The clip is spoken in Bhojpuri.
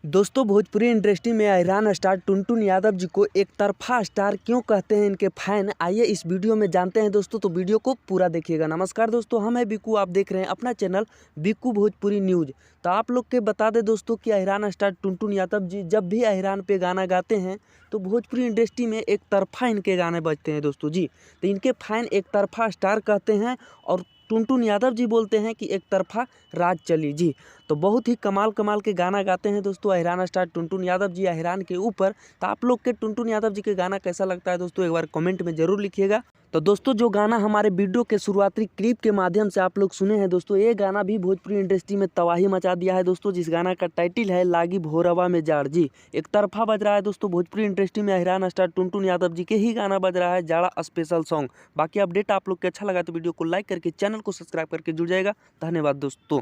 दोस्तों भोजपुरी इंडस्ट्री में हैरान स्टार टुनटुन यादव जी को एक तरफा स्टार क्यों कहते हैं इनके फैन, आइए इस वीडियो में जानते हैं दोस्तों। तो वीडियो को पूरा देखिएगा। नमस्कार दोस्तों, हम हैं बिक्कू, आप देख रहे हैं अपना चैनल बिक्कू भोजपुरी न्यूज़। तो आप लोग के बता दें दोस्तों कि हैरान स्टार टुनटुन यादव जी जब भी हैरान पे गाना गाते हैं तो भोजपुरी इंडस्ट्री में एक तरफा इनके गाने बजते हैं दोस्तों जी। तो इनके फैन एक तरफा स्टार कहते हैं और टुनटुन यादव जी बोलते हैं कि एक तरफा राज चली जी। तो बहुत ही कमाल के गाना गाते हैं दोस्तों हैरान स्टार टुनटुन यादव जी हैरान के ऊपर। तो आप लोग के टुनटुन यादव जी के गाना कैसा लगता है दोस्तों, एक बार कमेंट में ज़रूर लिखिएगा। तो दोस्तों जो गाना हमारे वीडियो के शुरुआती क्लिप के माध्यम से आप लोग सुने हैं दोस्तों, ये गाना भी भोजपुरी इंडस्ट्री में तबाही मचा दिया है दोस्तों। जिस गाना का टाइटल है लागी भोरवा में जाड़ जी। एक तरफा बज रहा है दोस्तों भोजपुरी इंडस्ट्री में हैरान स्टार टुनटुन यादव जी के ही गाना बज रहा है जाड़ा स्पेशल सॉन्ग। बाकी अपडेट आप लोग के अच्छा लगा तो वीडियो को लाइक करके चैनल को सब्सक्राइब करके जुड़ जाएगा। धन्यवाद दोस्तों।